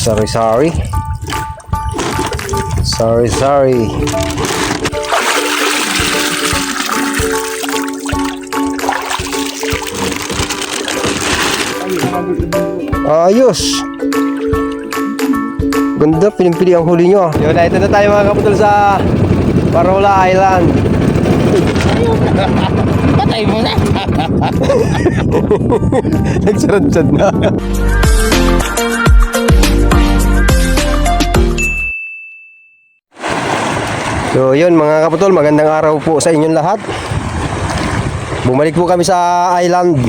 Sorry, sorry. Sorry, sorry. Ayos. Ganda, pinipili ang huli nyo. Yun na, ito na tayo mga kaputol sa Parola Island. Patay mo na. Nagsarad-sad na. So yun mga kaputol, magandang araw po sa inyong lahat. Bumalik po kami sa island.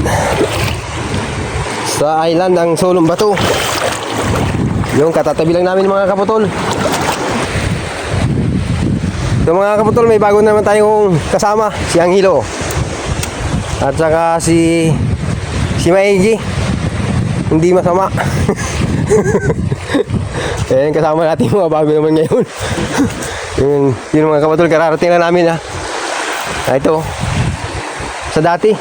Sa island ng Solong Bato. Yung katatabi lang namin mga kaputol. So mga kaputol, may bago naman tayong kasama, si Angelo. At saka si Maigi. Hindi masama. Ayan, kasama natin mga bago naman ngayon. Yun mga kapatol, kararating na namin ha. Ito, sa dati.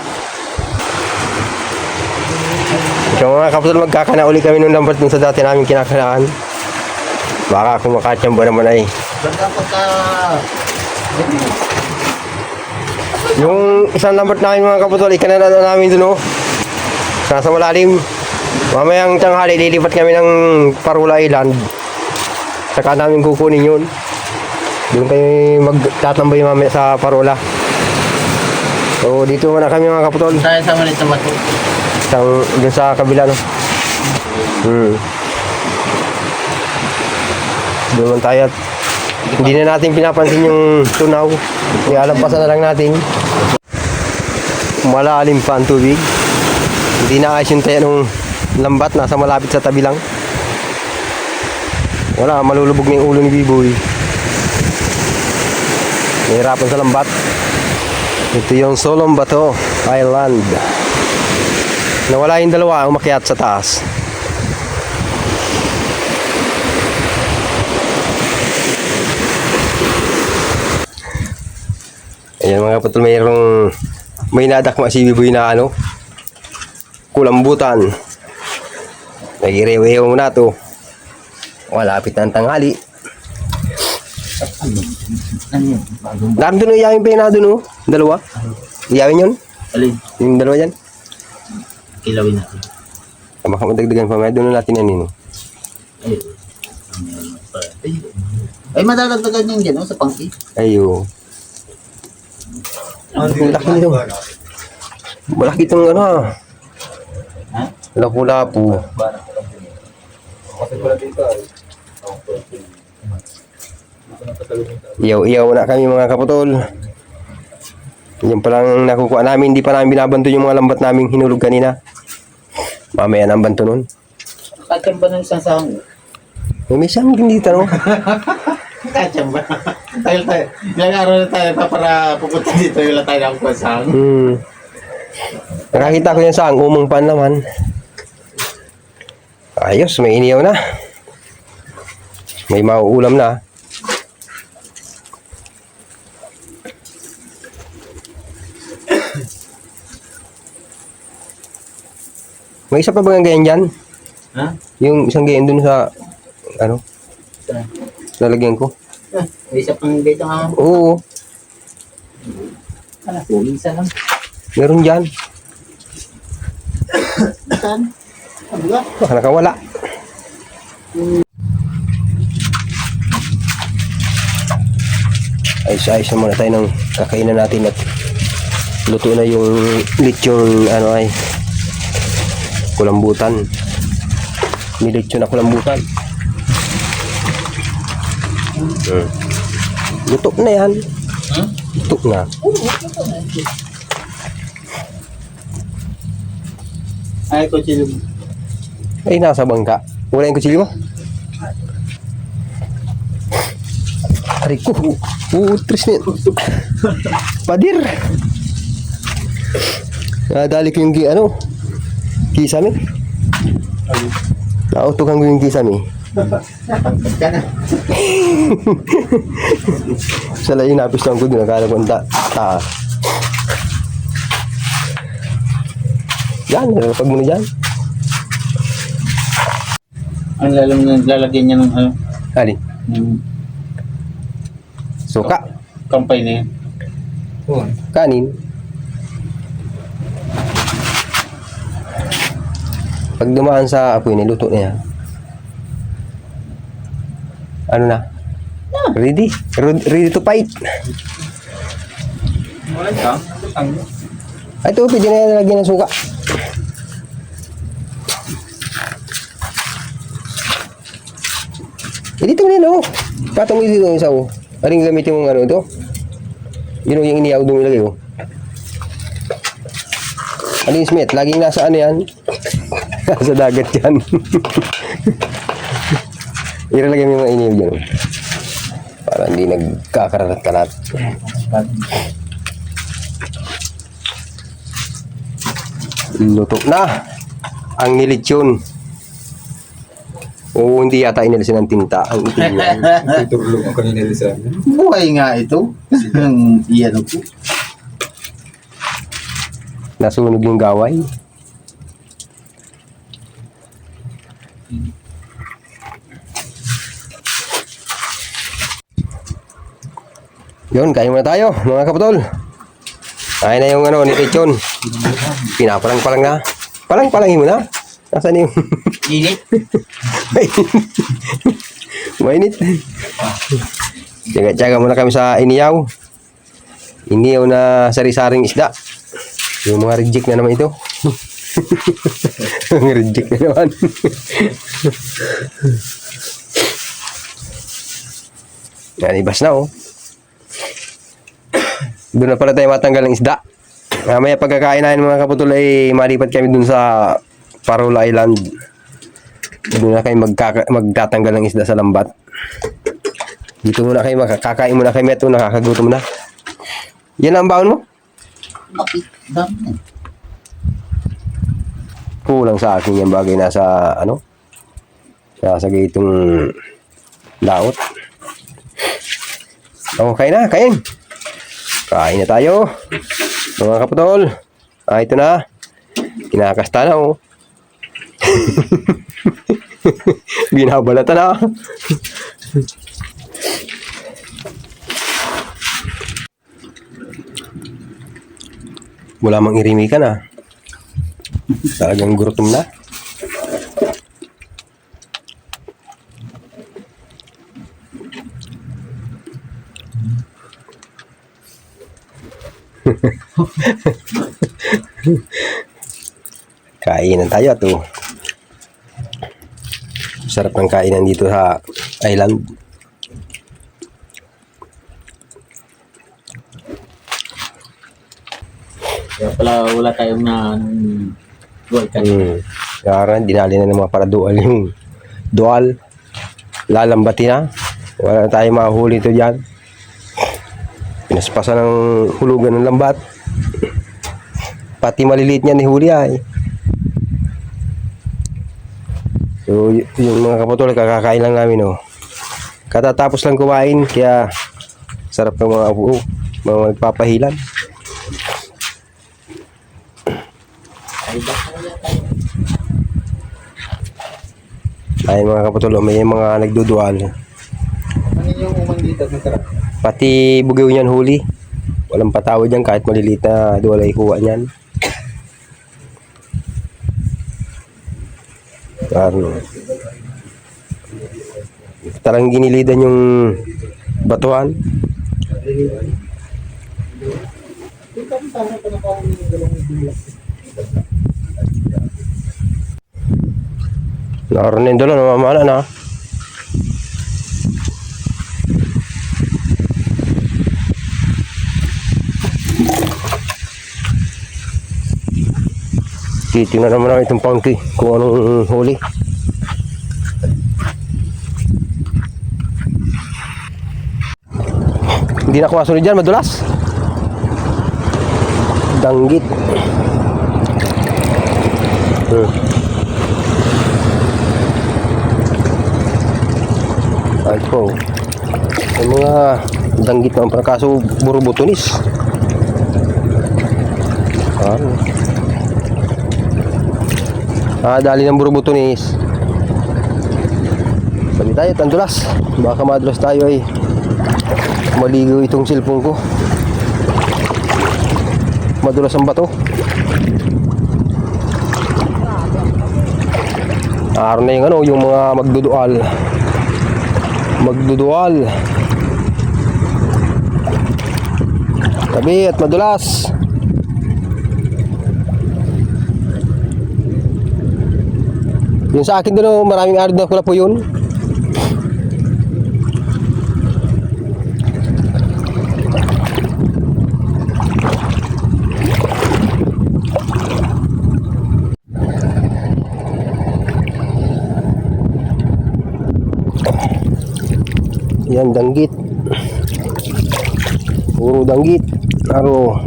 So mga kapatol, magkakana uli kami nung lambat dun sa dati namin kinakanaan. Baka kung makachamba naman ay. Yung isang lambat namin mga kapatol, ikanana namin dun nasa malalim. Mamayang tanghali, lilipat kami ng Parola Island. Saka namin kukunin yun. Doon kayo magtatambay mamaya sa Parola. So dito muna kami mga kaputol. Saan sa malit na bato? Doon sa kabila no. Doon man tayo at hindi na natin pinapansin yung tunaw. Ialampasan na lang natin. Malalim pa ang tubig. Hindi na ayos yung tayo nung lambat. Nasa malapit sa tabi lang. Wala, malulubog na yung ulo ni Biboy. Nahirapan sa lambat. Ito yung Solong Bato Island. Nawala yung dalawa, umakyat sa taas. Ayan mga kapatol, may nadakma si Biboy na kulambutan. Nagireweho muna to. Malapit na ang tanghali. Dami doon iyawin pa yun na doon dalawa. Iyawin yun? Alin? Yung dalawa dyan. Kilawin natin. Baka madagdagan pa may doon natin yan yun. Ay, madadagdagan yun dyan sa pangki. Ayo. Malaki nito. Malaki itong Ha? lapu-lapu. Iyaw na kami mga kaputol. Yan palang nakukuha namin. Hindi pa namin binabanto yung mga lambat namin hinulog kanina. Mamaya nang banto nun. Kachamba ng isang sahang. May siyang dito Kachamba. Tayo. Ilang araw na tayo pa para pupunta dito. Wala tayo ng sahang. Nakakita ko yan sa umong pan naman. Ayos, may iniyaw na. May mauulam na. May isa pa ba nga ganyan dyan? Ha? Yung isang ganyan dun sa lalagyan ko. May isa pang dito nga. Oo, Isa lang. meron dyan. Saan? Abla? Baka nakawala. Ayos na muna tayo ng kakainan natin at luto na yung lechon kulambutan. May lechon na kulambutan. Luto na yan. Luto na. Ay, kutsilyo mo. Ay, nasa bangka. Wala yung kutsilyo mo? Aray ko. Utris na yan. Padir. Nadali ko yung kisame. Nautukan ko yung kisame. Ka na. Sala yung napis lang ko doon. Nakala ko ang taas. Yan, pag muna dyan. Ang lalagyan niya ng ano, Alin? ng Suka. kampay na yan. Kanin. Pag dumaan sa apoy, niluto na yan. Ano na? Ready? Ready to fight. Ay, ito, pwede na yan lagyan ng suka. Eh, dito mo yan, oh. Patong mo dito yung isa, oh. Aling gamitin mong ano ito? Yun, oh, yung iniyaw doon ilagay, oh. Aling Smith, laging nasa ano yan? Nasa dagat yan. Ilalagay mo yung mga iniyaw dyan, oh. Para hindi nagkakarat-karat. Luto na ang nilitsyon. Oo, hindi yata inalisin ng tinta ang itim niya. Tutulog ang kanina rin sa amin. Buhay nga ito. Ang iyan ko. Nasunog yung gaway. Yun, kain muna tayo mga kapatol. Kain na yung ano, nilitsyon. Pinapalang-palang na. Palang-palangin mo na. Nasaan yung... Init. Mainit. Tsaga-tsaga muna kami sa iniyaw. Iniyaw na sari-saring isda. Yung mga reject na naman ito. Mga reject na naman. Yan, ibas na oh. Doon na pala tayo matanggal ng isda. Mamaya pagkakain namin mga kaputol ay malipat kami dun sa Parula Island. Doon na kayo magtatanggal ng isda sa lambat. Dito muna kayo makakain muna kayo meto, nakakagutom na. Yan ang baon mo? Bakit? Dami. Kulang sa akin yung bagay nasa ano? Nasa gitong laot. Okay na, kain. Kain na tayo. Mga kaputol. Ito na. Kinakasta na oh. Binabalata na. Wala mang irimi ka na. Talagang gurutom na. Kainan tayo to. Sarap ng kainan dito sa island. Kaya pala wala tayong na dual ka. Kaya dinali na ng mga para dual yung dual. Lalambati na. Wala na tayong mahuli ito dyan. Pinaspasan ng hulugan ng lambat. Pati maliliit niya ni huli ay. So, yung mga kapatol, kakakain lang namin, oh. Katatapos lang kumain, kaya sarap ng mga apo, mga magpapahilan. Ay, mga kapatol, may mga nagdudual. Ano yung umang dito? Pati bugaw niyan huli. Walang patawad yan kahit maliliit na duwal ay kuha niyan. Tarang ginilidan yung batuhan. Naroon na yung dalo, namamana na. Titingnan naman namin itong pangki kung anong huli. Hindi na kumasunod dyan, madulas. Danggit. Ay po. May mga danggit na ang kaso burubutunis. Dali ng burubutunis. Sabi tayo, tandulas. Baka madulas tayo ay maligo itong cellphone ko. Madulas ang bato. Araw na yung ano, yung mga magdudual. Magdudual. Tabi at madulas. Yung sa akin doon, maraming araw na kula po yun. Yan, danggit. Puro danggit. Aro.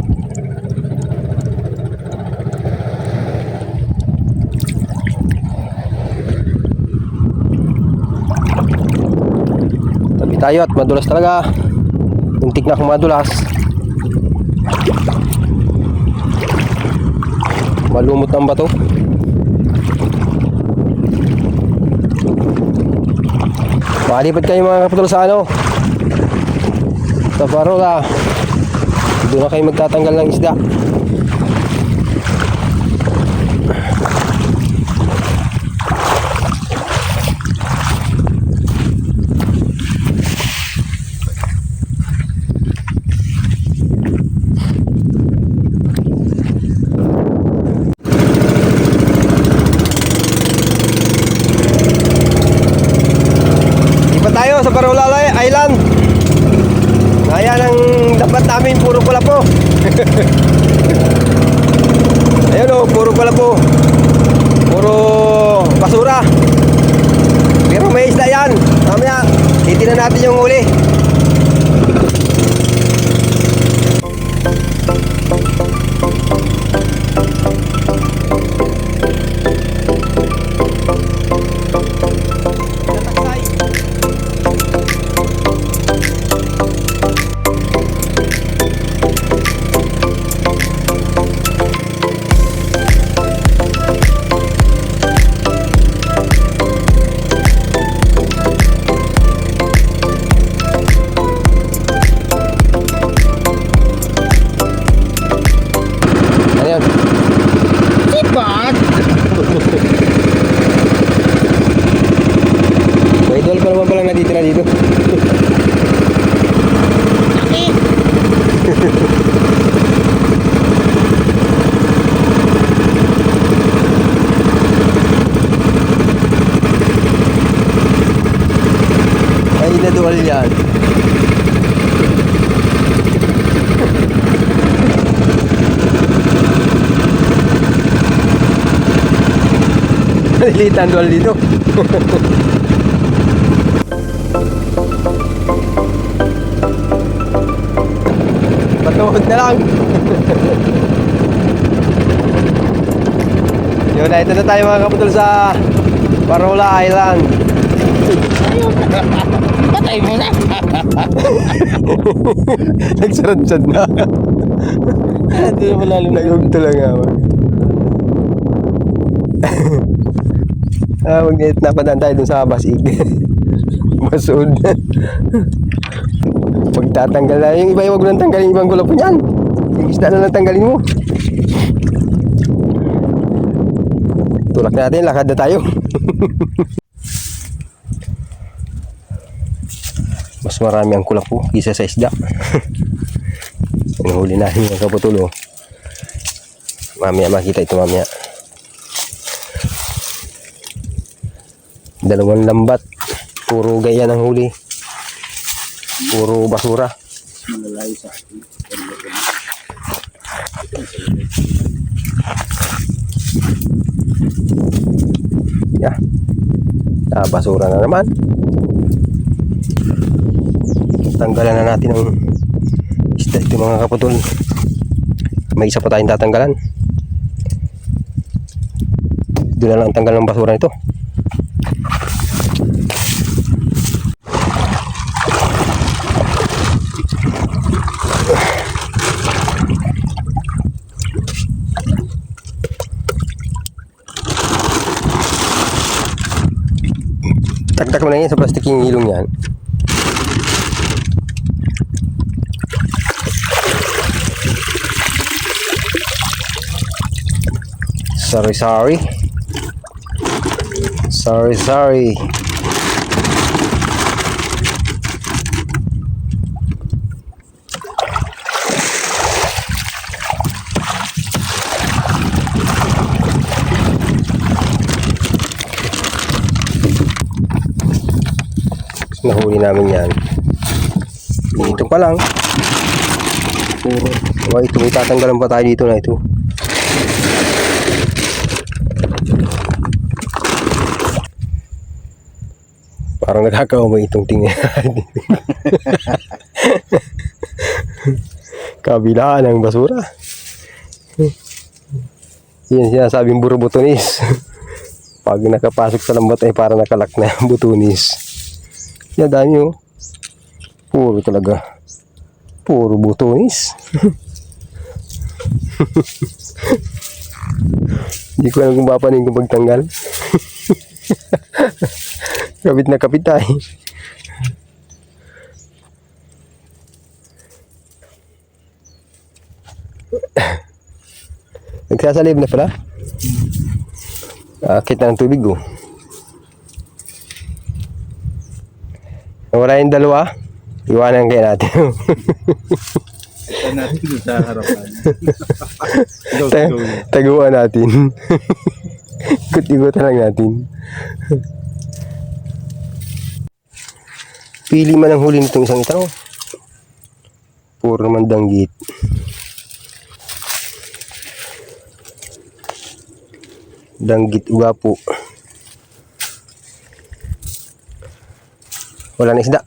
Tabi tayo at madulas talaga. Muntik na akong madulas. Malumot ng bato. Makalipat kayo mga kapatol sa ano, sa parola. Doon na kayo magtatanggal ng isda. Tayo sa Parola Island. Ayan ang dapat namin, puro pala po. Ayun o, puro pala po. Puro basura. Pero may isda yan. Mamaya, titinan natin yung huli. May idol pa naman palang natitira dito. Ay, nadual yan. Lilitan dual dito. Patuhod na lang. Yun na, ito na tayo mga kaputol sa Parola Island. Patay mo na. Nagsarad-sad na. Hindi na malalim na. Nagugto lang nga. Mag-edit na padaan tayo dun sa Basig. Masud. Pagtatanggal na yung iba, huwag mo nang tanggalin ibang gulap po niyan. Yung isda na lang tanggalin mo. Tulak natin, lakad na tayo. Mas marami ang kulak po kisa sa isda. Pinahuli natin yung kaputulo. Mamaya makita ito mamaya. Dalawang lambat, puro gaya ng huli, puro basura. Malalayo sa akin. Yeah. Basura na naman. Tanggalan na natin ang isda ito mga kaputol. May isa pa tayong tatanggalan. Doon na lang ang tanggal ng basura nito. Itak mo na yan sa plastic yung ilong yan. Sorry. Sorry. Nahuli namin yan. Dito pa lang. Puro. Oh, ito, may tatanggalan pa tayo dito na ito. Parang nakakaumay itong tingin. Kabilaan ng basura. Yan sinasabing burubutunis. Pag nakapasok sa lambat ay parang nakalak na yung butunis. Yan dami oh. Puro talaga. Puro butunis. Hindi ko alam kung papanin kung pagtanggal. Kapit na kapit tayo. Nagsasalib na pala. Akit na ng tubig oh. Wala yung dalawa. Iwanan kaya natin. Ito natin doon sa harapan. Taguan natin. Ikot-ikotan lang natin. Pili man ang huli nitong isang ito. Puro naman danggit. Danggit ugapo. Wala na isda.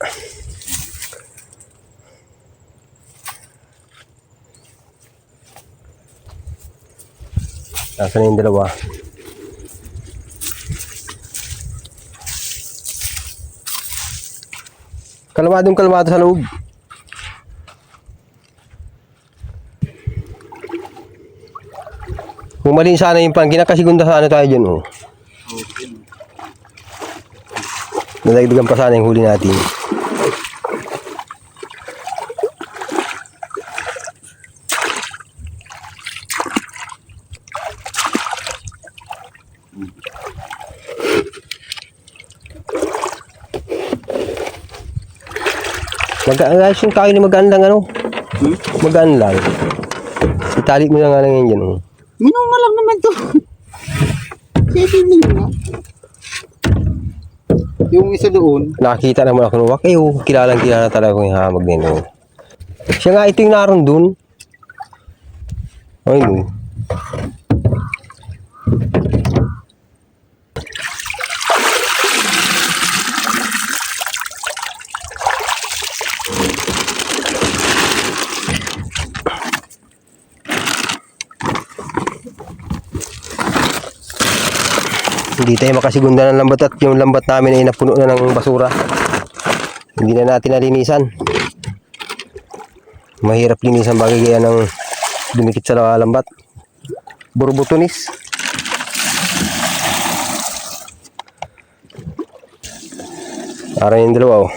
Nasaan na yung dalawa? Kalmado sa loob. Humalin sana yung pan. Kinakasigunda sana tayo dyan oh. Nalagdagan pa sana yung huli natin. Magaan yung kain na magaan lang ano. Magaan lang. Itali mo na nga lang yan dyan oh. Minunga lang naman to. Sige, minunga. Yung isa doon. Nakakita naman ako ng wak. Oh, kilalang kilala talaga ko yung hamag din oh. Siya nga ito yung naroon dun. Ay no. Hindi tayo makasigunda ng lambat at yung lambat namin ay napuno na ng basura. Hindi na natin nalinisan. Mahirap linisan bagay gaya ng dumikit sa lambat. Burubutunis. Parang yung dalawa oh.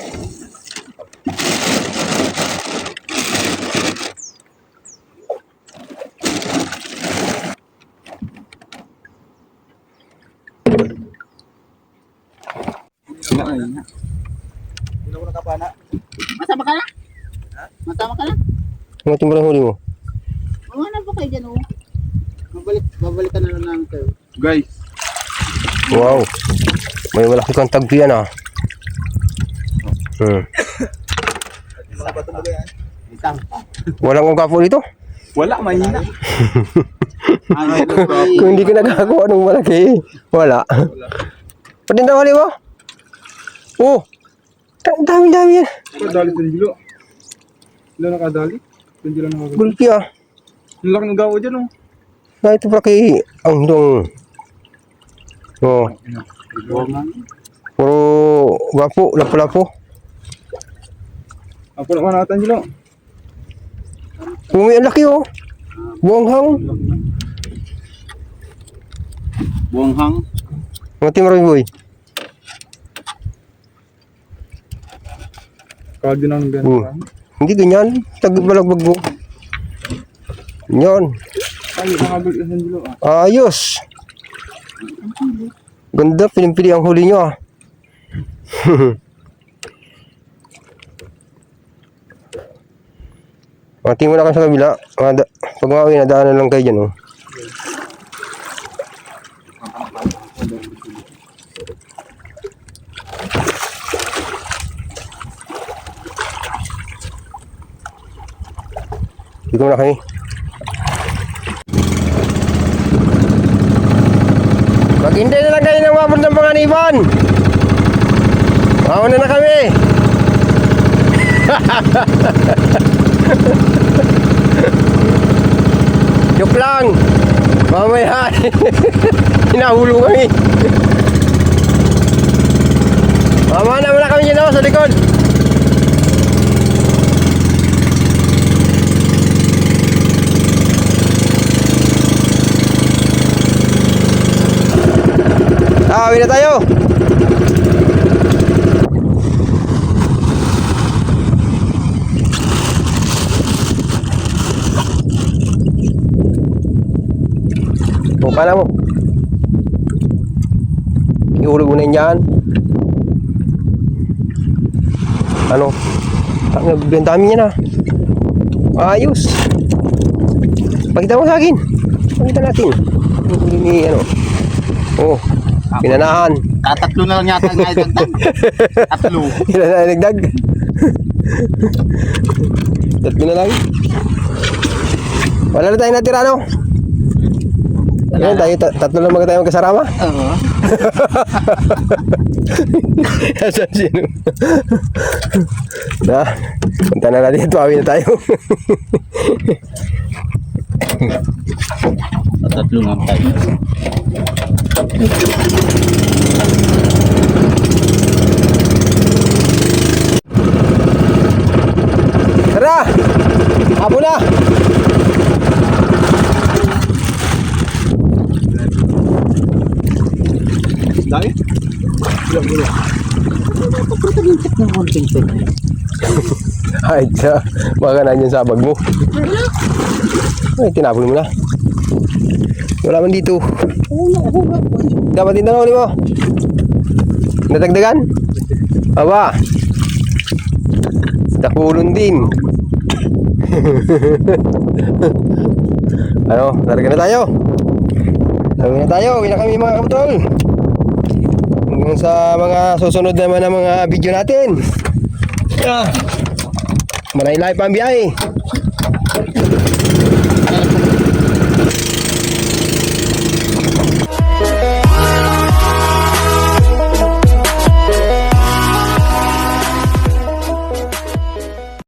Masama ka na? Masama ka na? Ang ating barang huli mo? Mga na po kayo dyan oh. Babalik ka na lang namin kayo. Guys, Wow. May malaki kang tagpi yan ah. Isang. Walang ugapo dito. wala, mahina. Kung hindi ka nagkakakuha ng malaki, wala. Pati na huli mo? Oh. Dami yan. Kadali sa dilo. Ilan nakadali? Sa dilo nakadali. Gulpi ah. Ang laki ng gawa dyan oh. Na ito pala kay ang dong. Oh. Puro gwapo, lapo-lapo. Ako naman natin dilo. Ang laki oh. Buwanghang. Buwanghang. Mga timaroy boy. Kaya din ang ganun. Hindi ganyan. Tagbalagbag mo. Yan. Ay, nakabalik na sa dulo ah. Ayos. Ganda, pinimpili ang huli nyo ah. Tingin mo na kayo sa kabila. Pag mauwi na, daanan lang kayo dyan oh. Dito na kami. Maghintay na lang kayo ng mabot ng mga niban. Mauna na kami. Joke lang. Mamaya. Hinahulo kami. Mamaya na muna kami dyan sa likod. Uwi na tayo. Kala mo. Iulog mo na yan. Ano? Ang dami niya na. Ayos. Pakita mo sa akin. Pakita natin. Ini ano. Oh. Pinanahan. Tatatlo na lang yata nga idagdag. Tatlo. Ilan na nagdag? Tatlo na lang. Wala na tayo natira, no? Ayun, tayo, tatlo lang mga tayo magkasarama. Oo. Asan sino? Na, punta na natin. Tuwawi na tayo. Tatlo nga tayo. Tara! Habo na! Dami? Bulo. Pagkatagintik ng konting ito. Ay, tiya. Baka nandiyan sa bag mo. Ay, tinapon mo na. Wala man dito. Dapat din na uli mo. Natagdagan? Aba. Nakulon din. Ano, larga na tayo. Uwi na tayo. Uwi na kami mga kaputol. Hanggang sa mga susunod naman ng mga video natin. Manay live ang biyahe.